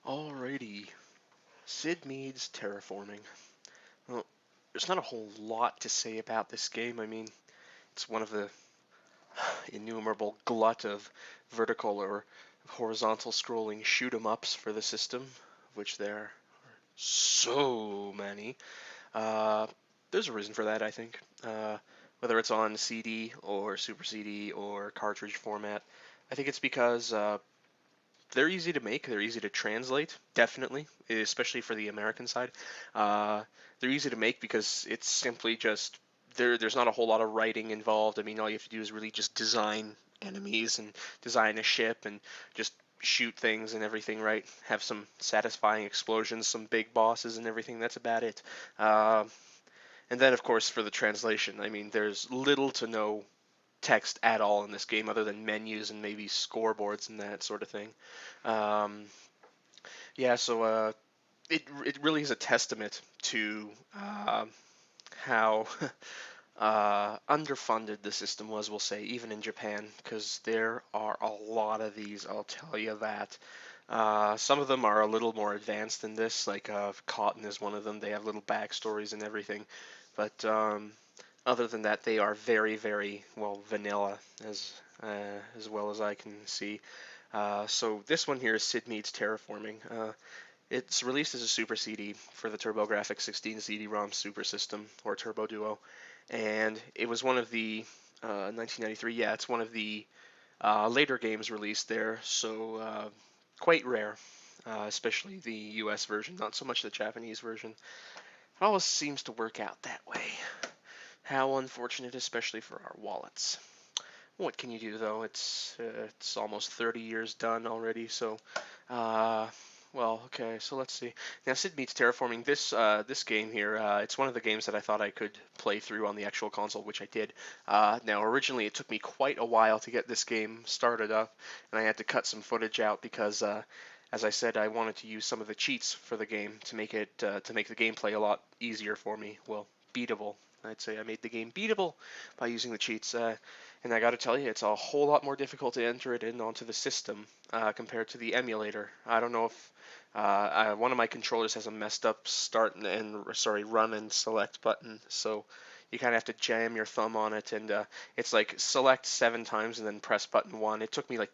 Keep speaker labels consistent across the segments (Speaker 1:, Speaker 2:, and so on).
Speaker 1: Alrighty, Syd Mead's Terraforming. Well, there's not a whole lot to say about this game. I mean, it's one of the innumerable glut of vertical or horizontal scrolling shoot 'em ups for the system, of which there are so many. Uh, there's a reason for that, I think. Whether it's on CD or Super CD or cartridge format, I think it's because they're easy to make. They're easy to translate, definitely, especially for the American side. They're easy to make because it's simply just there's not a whole lot of writing involved. I mean, all you have to do is really just design enemies and design a ship and just shoot things and everything, right? Have some satisfying explosions, some big bosses and everything. That's about it. Uh, and then, of course, for the translation, I mean, there's little to no text at all in this game other than menus and maybe scoreboards and that sort of thing. Um, yeah, so it really is a testament to how underfunded the system was, we'll say, even in Japan, because there are a lot of these, I'll tell you that. Some of them are a little more advanced than this, like Cotton is one of them. They have little backstories and everything, but other than that, they are very, very well vanilla, as well as I can see. So this one here is Syd Mead's Terraforming. It's released as a Super CD for the TurboGrafx 16 CD-ROM Super System, or Turbo Duo, and it was one of the 1993. Yeah, it's one of the later games released there, so quite rare, especially the U.S. version. Not so much the Japanese version. It always seems to work out that way. How unfortunate, especially for our wallets. What can you do though? It's almost 30 years done already. So, uh, well, okay. So let's see. Now, Syd Mead's Terraforming. This game here. It's one of the games that I thought I could play through on the actual console, which I did. Now, originally it took me quite a while to get this game started up, and I had to cut some footage out because, as I said, I wanted to use some of the cheats for the game to make it to make the gameplay a lot easier for me. Well, beatable. I'd say I made the game beatable by using the cheats. And I got to tell you, it's a whole lot more difficult to enter it in onto the system compared to the emulator. I don't know if one of my controllers has a messed up start and run and select button, so you kind of have to jam your thumb on it, and it's like select 7 times and then press button 1. It took me like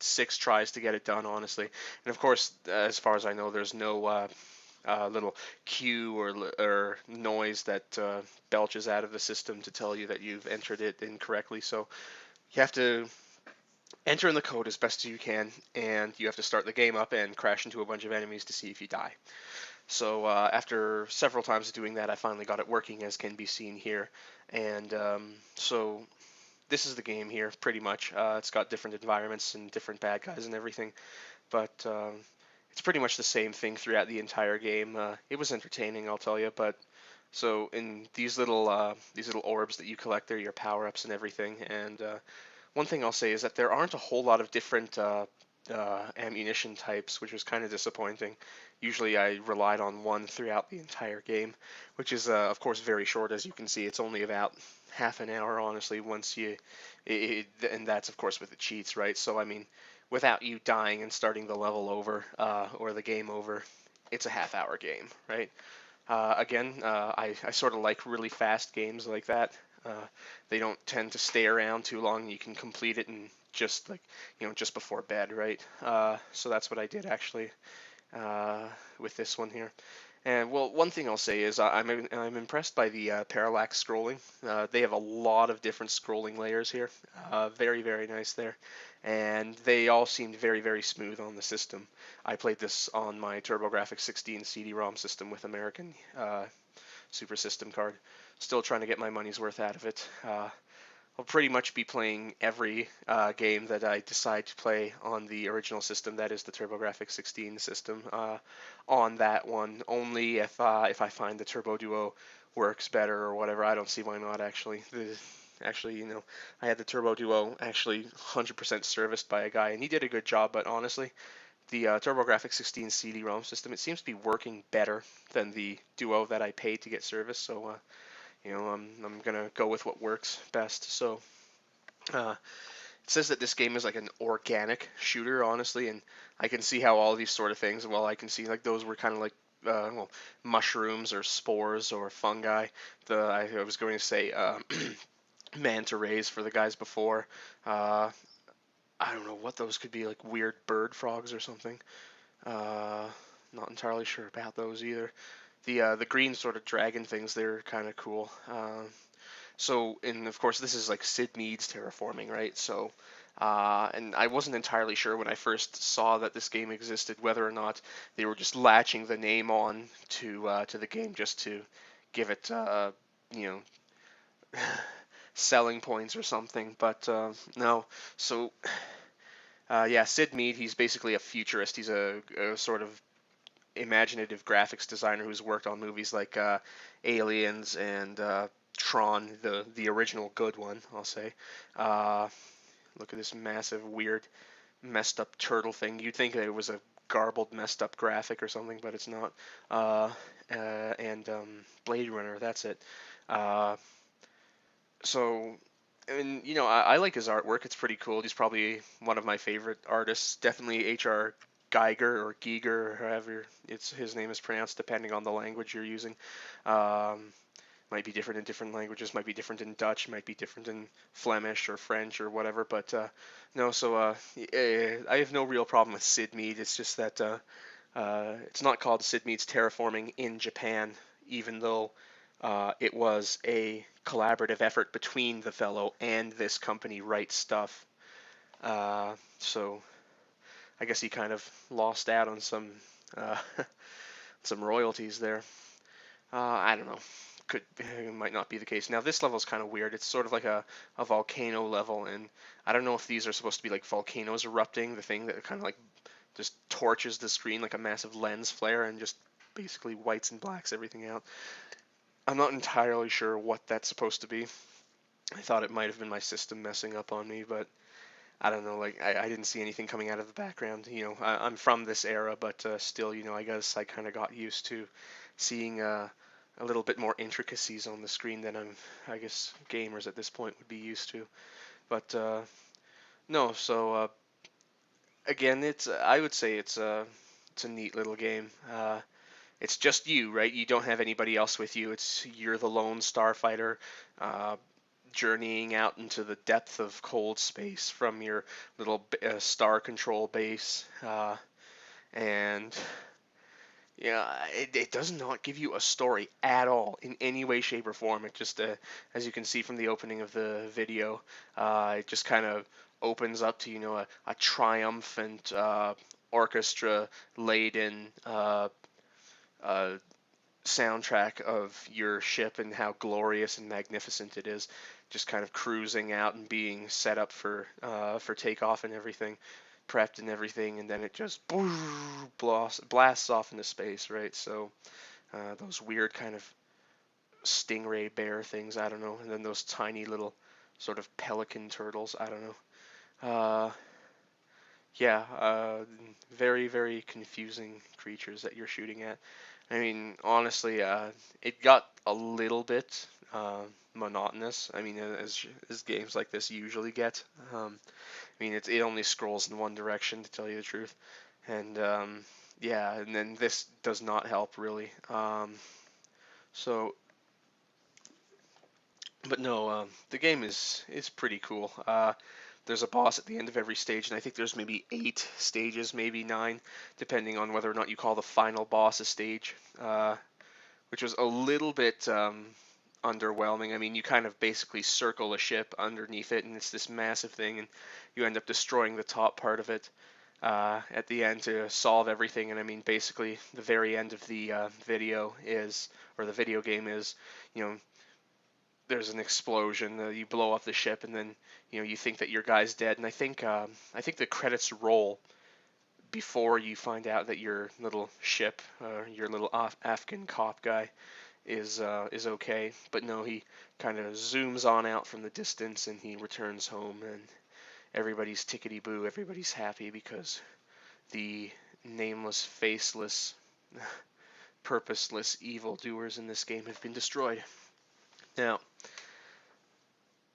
Speaker 1: 6 tries to get it done, honestly. And of course, as far as I know, there's no little cue or noise that belches out of the system to tell you that you've entered it incorrectly. So you have to enter in the code as best as you can, and you have to start the game up and crash into a bunch of enemies to see if you die. So after several times of doing that, I finally got it working, as can be seen here. And so this is the game here, pretty much. It's got different environments and different bad guys and everything, but it's pretty much the same thing throughout the entire game. It was entertaining, I'll tell you. But so in these little orbs that you collect, they're your power-ups and everything. And one thing I'll say is that there aren't a whole lot of different ammunition types, which was kind of disappointing. Usually I relied on one throughout the entire game, which is of course very short. As you can see, it's only about half an hour, honestly, and that's of course with the cheats, right? So I mean, without you dying and starting the level over or the game over, it's a half-hour game, right? I sort of like really fast games like that. Uh, they don't tend to stay around too long. You can complete it in just like just before bed, right? So that's what I did actually with this one here. And well, one thing I'll say is I'm impressed by the parallax scrolling. They have a lot of different scrolling layers here. Very, very nice there, and they all seemed very, very smooth on the system. I played this on my TurboGrafx 16 CD-ROM system with American Super System card. Still trying to get my money's worth out of it. I'll pretty much be playing every game that I decide to play on the original system, that is the TurboGrafx 16 system, on that one. Only if I find the Turbo Duo works better or whatever. I don't see why not, actually. Actually, I had the Turbo Duo actually 100% serviced by a guy, and he did a good job, but honestly, the TurboGrafx 16 CD-ROM system, it seems to be working better than the Duo that I paid to get serviced, so I'm gonna go with what works best. So uh, it says that this game is like an organic shooter, honestly, and I can see how all these sort of things. Well, I can see like those were kind of like well, mushrooms or spores or fungi. I was going to say manta rays for the guys before. Uh, I don't know what those could be, like weird bird frogs or something. Uh, Not entirely sure about those either. The green sort of dragon things, they're kind of cool. And of course, this is like Syd Mead's Terraforming, right? And I wasn't entirely sure when I first saw that this game existed whether or not they were just latching the name on to the game just to give it, you know, selling points or something. But no. So yeah, Syd Mead, he's basically a futurist. He's a sort of imaginative graphics designer who's worked on movies like Aliens and Tron, the original good one, I'll say. Uh, Look at this massive, weird, messed up turtle thing. You'd think that it was a garbled, messed up graphic or something, but it's not. Uh, and Blade Runner, that's it. Uh, so, and you know, I like his artwork. It's pretty cool. He's probably one of my favorite artists. Definitely H.R. Geiger or Giger, or however his name is pronounced, depending on the language you're using. Um, might be different in different languages. Might be different in Dutch. Might be different in Flemish or French or whatever. But no, so I have no real problem with Syd Mead. It's just that it's not called Syd Mead's Terraforming in Japan, even though it was a collaborative effort between the fellow and this company, Right Stuff. So I guess he kind of lost out on some uh, some royalties there. I don't know. It might not be the case. Now this level is kind of weird. It's sort of like a volcano level, and I don't know if these are supposed to be like volcanoes erupting, the thing that kind of like just torches the screen like a massive lens flare and just basically whites and blacks everything out. I'm not entirely sure what that's supposed to be. I thought it might have been my system messing up on me, but I don't know. Like I didn't see anything coming out of the background. You know, I'm from this era, but still, you know, I guess I kind of got used to seeing a little bit more intricacies on the screen than I guess gamers at this point would be used to. But no, so again, I would say it's a neat little game. It's just you, right? You don't have anybody else with you. You're the lone starfighter, uh, journeying out into the depth of cold space from your little star control base, and yeah, it does not give you a story at all in any way, shape, or form. It just, as you can see from the opening of the video, it just kind of opens up to, you know, a triumphant orchestra laden uh, soundtrack of your ship and how glorious and magnificent it is, just kind of cruising out and being set up for takeoff and everything, prepped and everything, and then it just blasts off into space, right? So those weird kind of stingray bear things, I don't know, and then those tiny little sort of pelican turtles, I don't know. Yeah, very, very confusing creatures that you're shooting at. I mean, honestly, it got a little bit monotonous. I mean, as games like this usually get. I mean, it only scrolls in one direction, to tell you the truth. And yeah, and then this does not help really. So, but no, the game is pretty cool. There's a boss at the end of every stage, and I think there's maybe 8 stages, maybe 9, depending on whether or not you call the final boss a stage, which was a little bit underwhelming. I mean, you kind of basically circle a ship underneath it, and it's this massive thing, and you end up destroying the top part of it at the end to solve everything. And I mean, basically, the very end of the video is, or the video game is, you know, there's an explosion, you blow up the ship, and then you know you think that your guy's dead. And I think the credits roll before you find out that your little ship, your little Afghan cop guy, is okay. But no, he kind of zooms on out from the distance, and he returns home, and everybody's tickety boo, everybody's happy because the nameless, faceless, purposeless evildoers in this game have been destroyed. Now,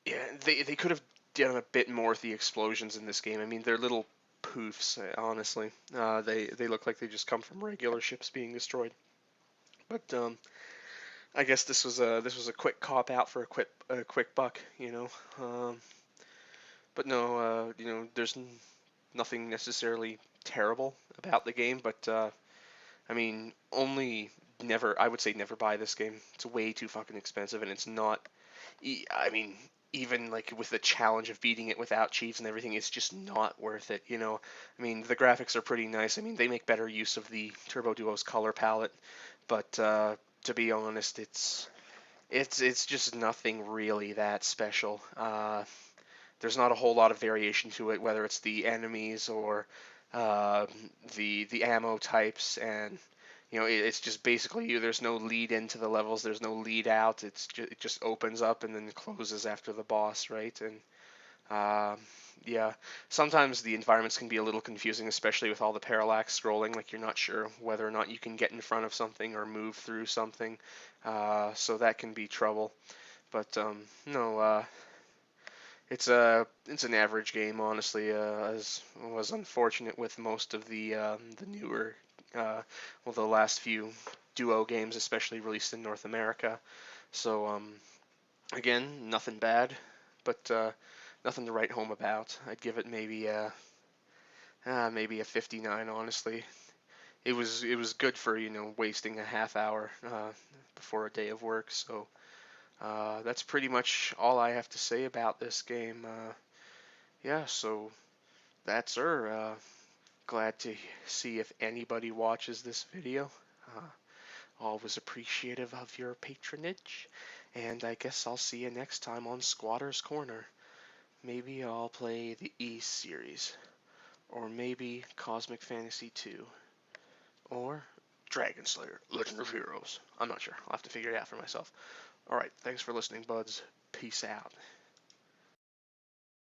Speaker 1: yeah, they could have done a bit more with the explosions in this game. I mean, they're little poofs, honestly. They look like they just come from regular ships being destroyed. But I guess this was a quick cop out for a quick buck, you know. But no, there's nothing necessarily terrible about the game, but I mean, only never. I would say never buy this game. It's way too fucking expensive, and it's not. I mean, even like with the challenge of beating it without cheats and everything, it's just not worth it. I mean, the graphics are pretty nice. I mean, they make better use of the Turbo Duo's color palette, but to be honest, it's just nothing really that special. There's not a whole lot of variation to it, whether it's the enemies or uh, the ammo types, and it's just basically you. There's no lead into the levels. There's no lead out. It just opens up and then closes after the boss, right? And um, yeah, sometimes the environments can be a little confusing, especially with all the parallax scrolling. Like you're not sure whether or not you can get in front of something or move through something, so that can be trouble. But no, it's an average game, honestly. As was unfortunate with most of the newer, well, the last few Duo games, especially released in North America. So again, nothing bad, but nothing to write home about. I'd give it maybe a 59, honestly. It was good for wasting a half hour before a day of work. So that's pretty much all I have to say about this game. Yeah, so that's her. Glad to see if anybody watches this video. Always appreciative of your patronage. And I guess I'll see you next time on Squatter's Corner. Maybe I'll play the East series. Or maybe Cosmic Fantasy 2. Or Dragon Slayer, Legend of Heroes. I'm not sure. I'll have to figure it out for myself. Alright, thanks for listening, buds. Peace out.